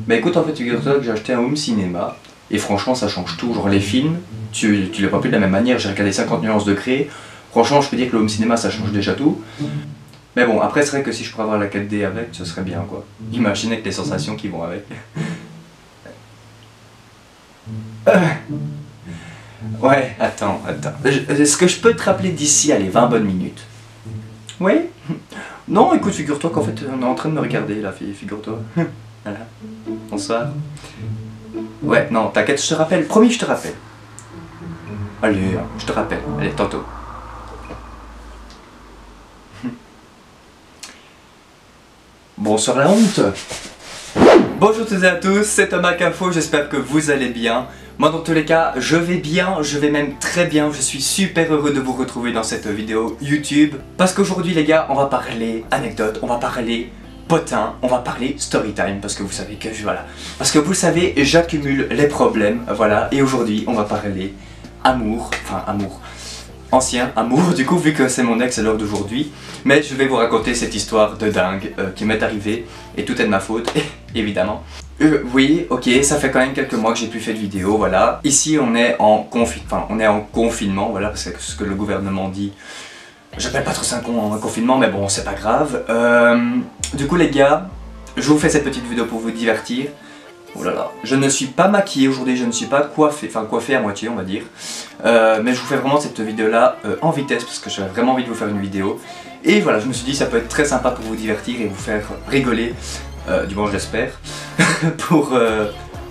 Bah écoute, en fait, figure-toi que j'ai acheté un home cinéma. Et franchement, ça change tout. Genre les films, tu les vois plus de la même manière. J'ai regardé 50 nuances de Grey. Franchement, je peux dire que le home cinéma, ça change déjà tout. Mais bon, après, c'est vrai que si je pourrais avoir la 4D avec, ce serait bien, quoi. Imaginez avec les sensations qui vont avec. Ouais, attends. Est-ce que je peux te rappeler d'ici, allez, 20 bonnes minutes? Oui? Non, écoute, figure-toi qu'en fait, on est en train de me regarder, là, figure-toi. Voilà. Bonsoir. Ouais, non, t'inquiète, je te rappelle. Promis, je te rappelle. Allez, je te rappelle. Allez, tantôt. Bonsoir la honte. Bonjour à toutes et à tous, c'est Thomas Cafo, j'espère que vous allez bien. Moi dans tous les cas, je vais bien, je vais même très bien, je suis super heureux de vous retrouver dans cette vidéo YouTube. Parce qu'aujourd'hui les gars, on va parler anecdote, on va parler potin, on va parler story time, parce que vous savez que voilà. Parce que vous le savez, j'accumule les problèmes, voilà, et aujourd'hui on va parler amour, ancien amour du coup vu que c'est mon ex à l'heure d'aujourd'hui. Mais je vais vous raconter cette histoire de dingue qui m'est arrivée et tout est de ma faute évidemment. Oui, ok, ça fait quand même quelques mois que j'ai plus fait de vidéo, voilà. Ici on est en confinement, voilà, parce que ce que le gouvernement dit, j'appelle pas trop ça un confinement, mais bon, c'est pas grave. Du coup les gars, je vous fais cette petite vidéo pour vous divertir. Oh là là, je ne suis pas maquillé aujourd'hui, je ne suis pas coiffé, enfin coiffé à moitié on va dire. Mais je vous fais vraiment cette vidéo là en vitesse parce que j'avais vraiment envie de vous faire une vidéo. Et voilà, je me suis dit ça peut être très sympa pour vous divertir et vous faire rigoler, du moins je l'espère, pour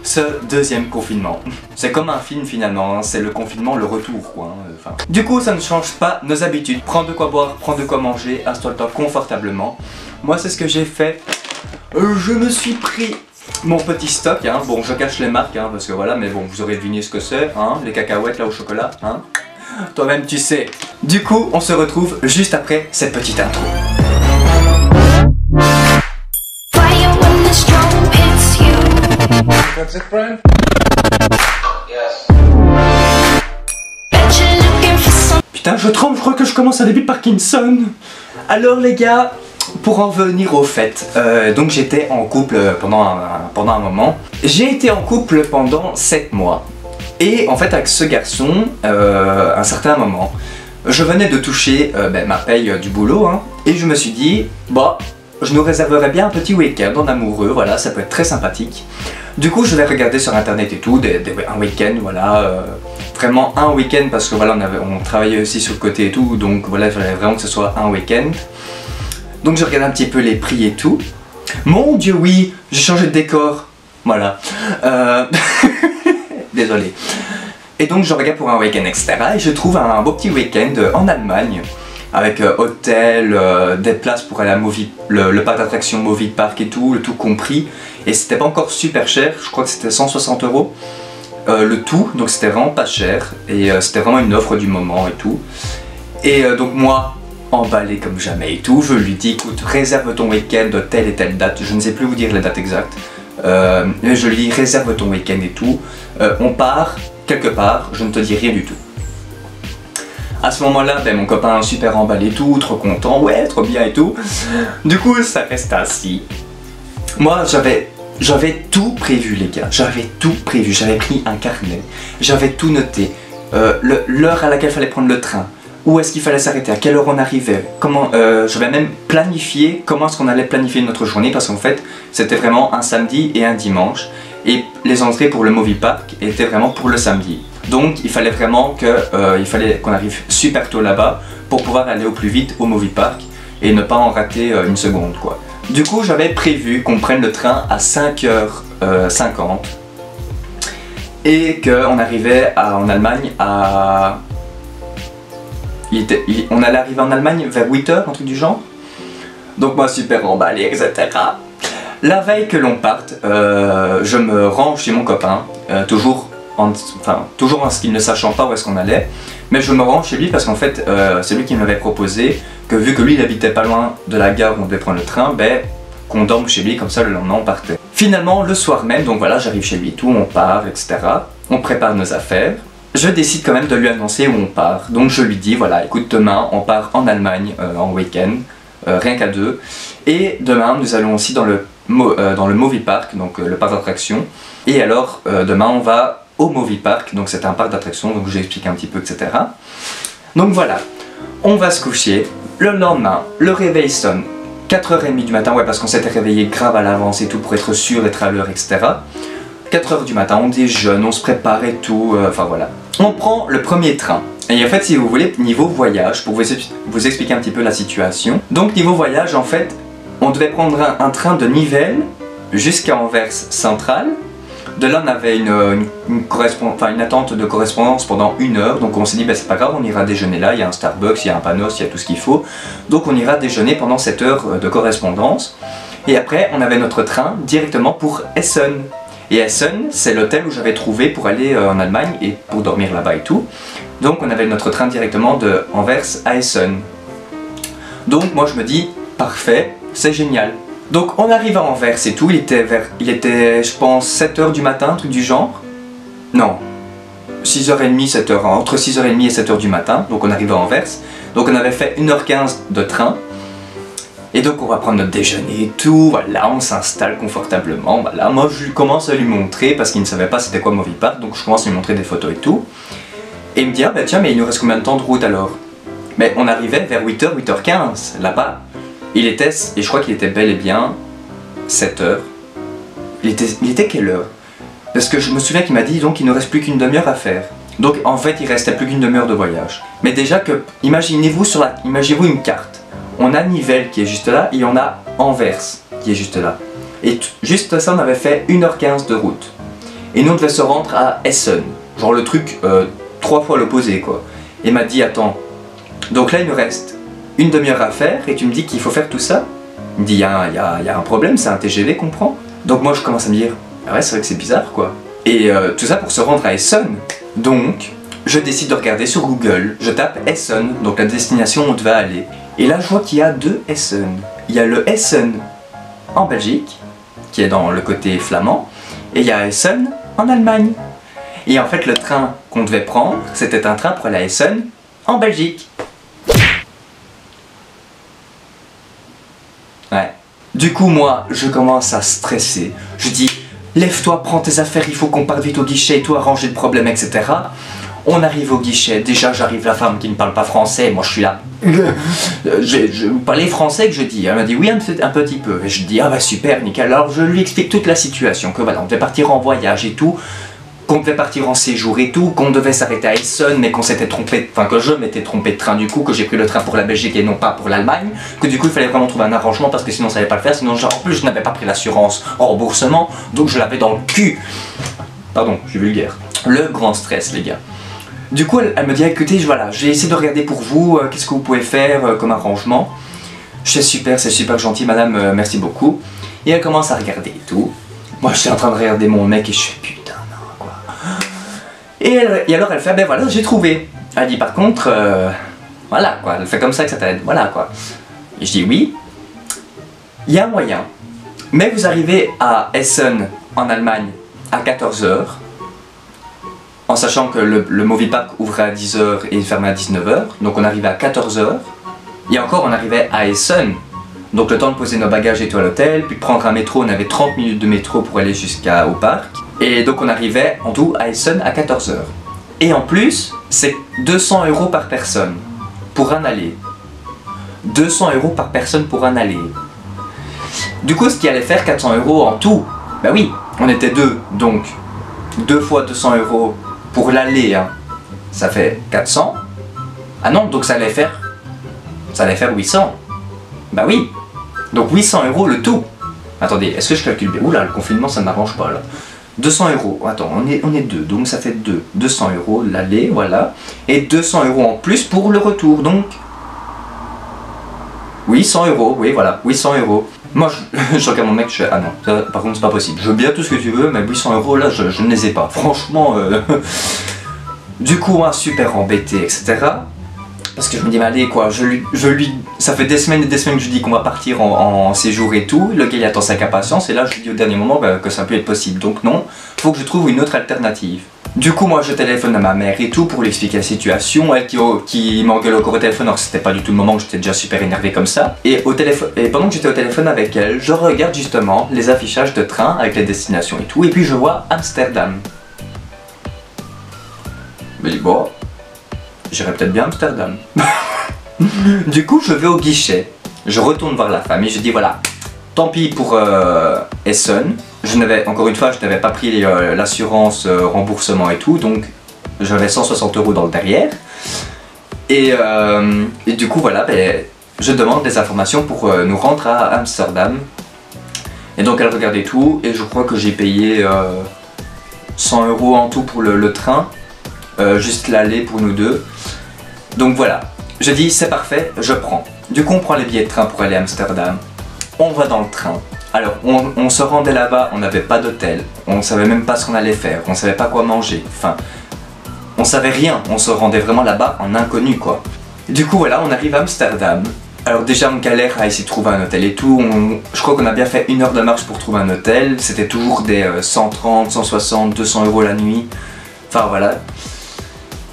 ce deuxième confinement. C'est comme un film finalement, hein, c'est le confinement, le retour quoi. Hein, du coup ça ne change pas nos habitudes, prendre de quoi boire, prendre de quoi manger, installe-toi confortablement. Moi c'est ce que j'ai fait, je me suis pris mon petit stock, hein. Bon je cache les marques hein, parce que voilà, mais bon vous aurez deviné ce que c'est, hein, les cacahuètes là au chocolat, hein. Toi-même tu sais. Du coup on se retrouve juste après cette petite intro. That's it, friend? Yes. Putain je tremble, je crois que je commence un début de Parkinson. Alors les gars, pour en venir au fait, donc j'étais en couple pendant un moment. J'ai été en couple pendant 7 mois. Et en fait avec ce garçon, un certain moment, je venais de toucher ma paye du boulot, hein, et je me suis dit, bah, je nous réserverais bien un petit week-end en amoureux, voilà, ça peut être très sympathique. Du coup je vais regarder sur internet et tout, un week-end, voilà, vraiment un week-end parce que voilà, on travaillait aussi sur le côté et tout, donc voilà, il fallait vraiment que ce soit un week-end. Donc je regarde un petit peu les prix et tout. Mon dieu oui, j'ai changé de décor. Voilà. Désolé. Et donc je regarde pour un week-end etc. Et je trouve un beau petit week-end en Allemagne. Avec hôtel, des places pour aller à le parc d'attractions Movie Park et tout, le tout compris. Et c'était pas encore super cher, je crois que c'était 160 € le tout. Donc c'était vraiment pas cher. Et c'était vraiment une offre du moment et tout. Et donc moi, emballé comme jamais et tout, je lui dis écoute réserve ton week-end de telle et telle date, je ne sais plus vous dire les dates exactes, je lui dis réserve ton week-end et tout, on part quelque part, je ne te dis rien du tout. À ce moment là, mon copain super emballé et tout, trop content, ouais trop bien et tout, du coup ça reste ainsi. Moi j'avais tout prévu les gars, j'avais tout prévu, j'avais pris un carnet, j'avais tout noté, l'heure à laquelle fallait prendre le train, où est-ce qu'il fallait s'arrêter, à quelle heure on arrivait, comment, je vais même planifier comment est-ce qu'on allait planifier notre journée parce qu'en fait c'était vraiment un samedi et un dimanche et les entrées pour le Movie Park étaient vraiment pour le samedi. Donc il fallait vraiment qu'on arrive super tôt là-bas pour pouvoir aller au plus vite au Movie Park et ne pas en rater une seconde quoi. Du coup j'avais prévu qu'on prenne le train à 5h50 et qu'on arrivait en Allemagne à... on allait arriver en Allemagne vers 8h, un truc du genre. Donc moi super emballé, etc. La veille que l'on parte, je me rends chez mon copain, toujours en ce qu'il ne sachant pas où est-ce qu'on allait. Mais je me rends chez lui parce qu'en fait, c'est lui qui m'avait proposé que vu que lui il habitait pas loin de la gare où on devait prendre le train, qu'on dorme chez lui, comme ça le lendemain on partait. Finalement, le soir même, donc voilà, j'arrive chez lui et tout, on part, etc. On prépare nos affaires. Je décide quand même de lui annoncer où on part. Donc je lui dis, voilà, écoute, demain on part en Allemagne en week-end, rien qu'à deux. Et demain nous allons aussi dans le dans le Movie Park, donc le parc d'attractions. Et alors, demain, on va au Movie Park, donc c'est un parc d'attractions, donc je vais expliquer un petit peu, etc. Donc voilà, on va se coucher. Le lendemain, le réveil sonne. 4h30 du matin, ouais, parce qu'on s'était réveillé grave à l'avance et tout pour être sûr d'être à l'heure, etc. 4h du matin, on déjeune, on se prépare et tout, enfin voilà. On prend le premier train. Et en fait, si vous voulez, niveau voyage, pour vous expliquer un petit peu la situation. Donc niveau voyage, en fait, on devait prendre un train de Nivelles jusqu'à Anvers Central. De là, on avait une attente de correspondance pendant 1 heure. Donc on s'est dit, bah, c'est pas grave, on ira déjeuner là. Il y a un Starbucks, il y a un Panos, il y a tout ce qu'il faut. Donc on ira déjeuner pendant cette heure de correspondance. Et après, on avait notre train directement pour Essen. Et Essen, c'est l'hôtel où j'avais trouvé pour aller en Allemagne et pour dormir là-bas et tout. Donc on avait notre train directement de Anvers à Essen. Donc moi je me dis, parfait, c'est génial. Donc on arrive à Anvers et tout, il était je pense 7h du matin, un truc du genre. Non, 6h30, 7h, entre 6h30 et 7h du matin, donc on arrive à Anvers. Donc on avait fait 1h15 de train. Et donc on va prendre notre déjeuner et tout, voilà, on s'installe confortablement, voilà. Moi je commence à lui montrer, parce qu'il ne savait pas c'était quoi Movie Park, donc je commence à lui montrer des photos et tout. Et il me dit, ah bah tiens, mais il nous reste combien de temps de route alors? Mais on arrivait vers 8h, 8h15, là-bas. Il était, et je crois qu'il était bel et bien 7h. Il était quelle heure? Parce que je me souviens qu'il m'a dit donc il ne reste plus qu'une demi-heure à faire. Donc en fait il restait plus qu'une demi-heure de voyage. Mais déjà que, imaginez-vous une carte. On a Nivelles qui est juste là et on a Anvers qui est juste là. Et juste ça on avait fait 1h15 de route. Et nous on devait se rendre à Essen. Genre le truc 3 fois l'opposé quoi. Et il m'a dit attends, donc là il nous reste une demi-heure à faire et tu me dis qu'il faut faire tout ça? Il me dit il y a un problème, c'est un TGV qu'on prend. Donc moi je commence à me dire, ah ouais c'est vrai que c'est bizarre quoi. Et tout ça pour se rendre à Essen. Donc je décide de regarder sur Google, je tape Essen, donc la destination où on devait aller. Et là je vois qu'il y a 2 Essen. Il y a le Essen en Belgique, qui est dans le côté flamand, et il y a Essen en Allemagne. Et en fait le train qu'on devait prendre, c'était un train pour aller à Essen en Belgique. Ouais. Du coup moi, je commence à stresser. Je dis, lève-toi, prends tes affaires, il faut qu'on parte vite au guichet et tout, arranger le problème, etc. On arrive au guichet, déjà j'arrive la femme qui ne parle pas français, moi je suis là. Vous parlez français que je dis, elle m'a dit oui un petit peu. Et je dis ah bah super, nickel. Alors je lui explique toute la situation, que voilà, on devait partir en voyage et tout, qu'on devait partir en séjour et tout, qu'on devait s'arrêter à Essen, mais qu'on s'était trompé, enfin que je m'étais trompé de train du coup, que j'ai pris le train pour la Belgique et non pas pour l'Allemagne, que du coup il fallait vraiment trouver un arrangement parce que sinon ça allait pas le faire, sinon en plus je n'avais pas pris l'assurance en remboursement, donc je l'avais dans le cul. Pardon, je suis vulgaire. Le grand stress les gars. Du coup elle me dit écoutez voilà, j'ai essayé de regarder pour vous, qu'est-ce que vous pouvez faire comme arrangement. Je sais super, c'est super gentil madame, merci beaucoup. Et elle commence à regarder et tout. Moi je suis en train de regarder mon mec et je fais putain. Et alors elle fait, ben voilà, j'ai trouvé. Elle dit par contre, voilà quoi, elle fait comme ça que ça t'aide, voilà quoi. Et je dis oui, il y a un moyen. Mais vous arrivez à Essen, en Allemagne, à 14h, en sachant que le Movie Park ouvrait à 10h et fermait à 19h, donc on arrivait à 14h. Et encore, on arrivait à Essen, donc le temps de poser nos bagages et tout à l'hôtel, puis de prendre un métro, on avait 30 minutes de métro pour aller jusqu'au parc. Et donc on arrivait en tout à Essen à 14h. Et en plus, c'est 200 € par personne pour un aller. 200 € par personne pour un aller. Du coup, ce qui allait faire 400 € en tout. Bah oui, on était 2, donc 2 fois 200 € pour l'aller, hein, ça fait 400. Ah non, donc ça allait faire 800. Bah oui, donc 800 € le tout. Attendez, est-ce que je calcule bien? Oula, le confinement ça ne m'arrange pas là. 200 €, attends, on est 2, donc ça fait 200 € l'aller, voilà. Et 200 € en plus pour le retour, donc 800 €, oui voilà, 800 €. Moi je regarde mon mec, je fais ah non, ça, par contre c'est pas possible. Je veux bien tout ce que tu veux, mais 800 € là je ne les ai pas, franchement. Du coup, moi super embêté, etc. Parce que je me dis, mais allez quoi, ça fait des semaines et des semaines que je dis qu'on va partir en séjour et tout. Le gars il attend sa impatience et là je lui dis au dernier moment que ça peut être possible. Donc non, faut que je trouve une autre alternative. Du coup moi je téléphone à ma mère et tout pour lui expliquer la situation, elle qui m'engueule encore au téléphone alors que c'était pas du tout le moment, j'étais déjà super énervé comme ça. Et pendant que j'étais au téléphone avec elle, je regarde justement les affichages de train avec les destinations et tout, et puis je vois Amsterdam. Je me dis bon, j'irai peut-être bien à Amsterdam. Du coup je vais au guichet, je retourne voir la femme et je dis voilà, tant pis pour Essen. Encore une fois, je n'avais pas pris l'assurance remboursement et tout, donc j'avais 160 € dans le derrière. Et du coup, voilà, je demande des informations pour nous rendre à Amsterdam. Et donc elle regardait tout, et je crois que j'ai payé 100 € en tout pour le train, juste l'aller pour nous deux. Donc voilà, je dis c'est parfait, je prends. Du coup, on prend les billets de train pour aller à Amsterdam. On va dans le train. Alors, on se rendait là-bas, on n'avait pas d'hôtel, on savait même pas ce qu'on allait faire, on savait pas quoi manger, enfin, on savait rien, on se rendait vraiment là-bas en inconnu quoi. Du coup voilà, on arrive à Amsterdam. Alors déjà on galère à essayer de trouver un hôtel et tout, je crois qu'on a bien fait 1 heure de marche pour trouver un hôtel, c'était toujours des 130, 160, 200 € la nuit, enfin voilà.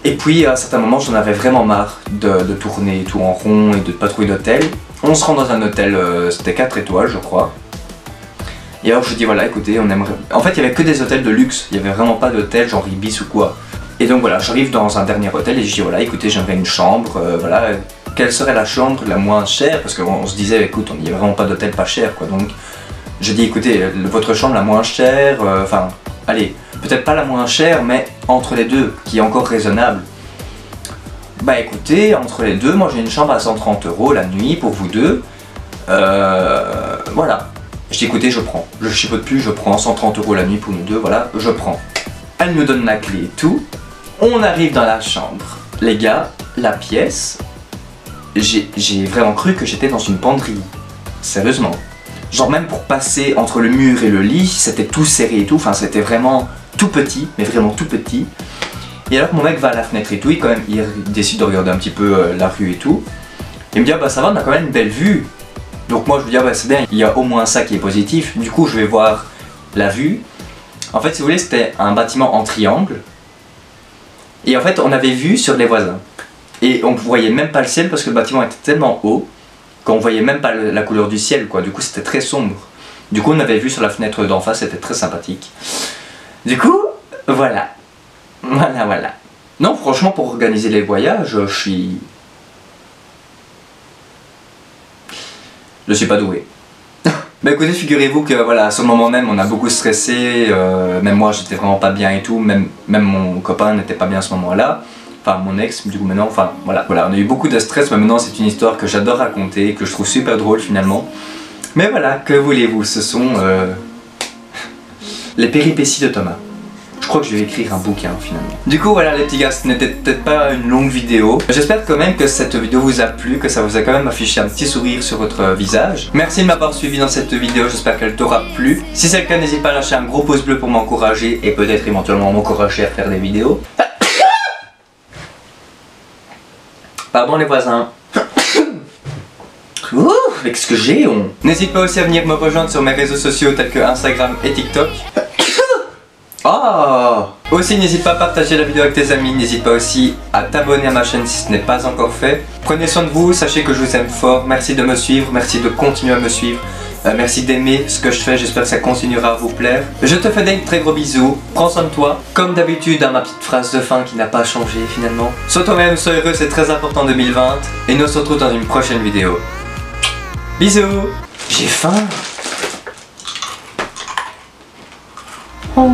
Et puis à un certain moment j'en avais vraiment marre de tourner tout en rond et de pas trouver d'hôtel. On se rend dans un hôtel, c'était 4 étoiles je crois. Et alors je dis voilà écoutez on aimerait... En fait il y avait que des hôtels de luxe, il y avait vraiment pas d'hôtel genre Ibis ou quoi. Et donc voilà j'arrive dans un dernier hôtel et je dis voilà écoutez j'aimerais une chambre, voilà quelle serait la chambre la moins chère, parce qu'on se disait écoute il n'y a vraiment pas d'hôtel pas cher quoi, donc je dis écoutez votre chambre la moins chère, enfin allez peut-être pas la moins chère mais entre les deux qui est encore raisonnable. Bah écoutez entre les deux moi j'ai une chambre à 130 € la nuit pour vous deux, voilà. Je dis écoutez je prends, je chipote plus, je prends 130 € la nuit pour nous deux, voilà, je prends. Elle nous donne la clé et tout, on arrive dans la chambre. Les gars, la pièce, j'ai vraiment cru que j'étais dans une penderie, sérieusement. Genre même pour passer entre le mur et le lit, c'était tout serré et tout, enfin c'était vraiment tout petit, mais vraiment tout petit. Et alors que mon mec va à la fenêtre et tout, il décide de regarder un petit peu la rue et tout. Il me dit ah bah ça va, on a quand même une belle vue. Donc moi je me dis ah bah c'est bien, il y a au moins ça qui est positif. Du coup je vais voir la vue. En fait si vous voulez c'était un bâtiment en triangle. Et en fait on avait vu sur les voisins. Et on voyait même pas le ciel parce que le bâtiment était tellement haut qu'on voyait même pas la couleur du ciel quoi. Du coup c'était très sombre. Du coup on avait vu sur la fenêtre d'en face, c'était très sympathique. Du coup voilà. Voilà. Non franchement pour organiser les voyages je suis pas doué. Bah écoutez, figurez-vous que voilà, à ce moment même, on a beaucoup stressé, même moi j'étais vraiment pas bien et tout, même mon copain n'était pas bien à ce moment-là, enfin mon ex, du coup maintenant, enfin voilà, on a eu beaucoup de stress, mais maintenant c'est une histoire que j'adore raconter, que je trouve super drôle finalement. Mais voilà, que voulez-vous, ce sont les péripéties de Thomas. Je crois que je vais écrire un bouquin finalement. Du coup voilà les petits gars, ce n'était peut-être pas une longue vidéo. J'espère quand même que cette vidéo vous a plu, que ça vous a quand même affiché un petit sourire sur votre visage. Merci de m'avoir suivi dans cette vidéo, j'espère qu'elle t'aura plu. Si c'est le cas, n'hésite pas à lâcher un gros pouce bleu pour m'encourager et peut-être éventuellement m'encourager à faire des vidéos. Pardon les voisins. Ouh, avec ce que j'ai, N'hésite pas aussi à venir me rejoindre sur mes réseaux sociaux tels que Instagram et TikTok. Oh! Aussi n'hésite pas à partager la vidéo avec tes amis, n'hésite pas aussi à t'abonner à ma chaîne si ce n'est pas encore fait. Prenez soin de vous, sachez que je vous aime fort, merci de me suivre, merci de continuer à me suivre, merci d'aimer ce que je fais, j'espère que ça continuera à vous plaire. Je te fais des très gros bisous, prends soin de toi, comme d'habitude ma petite phrase de fin qui n'a pas changé finalement. Sois toi-même, sois heureux, c'est très important en 2020 et nous on se retrouve dans une prochaine vidéo. Bisous! J'ai faim! Oh.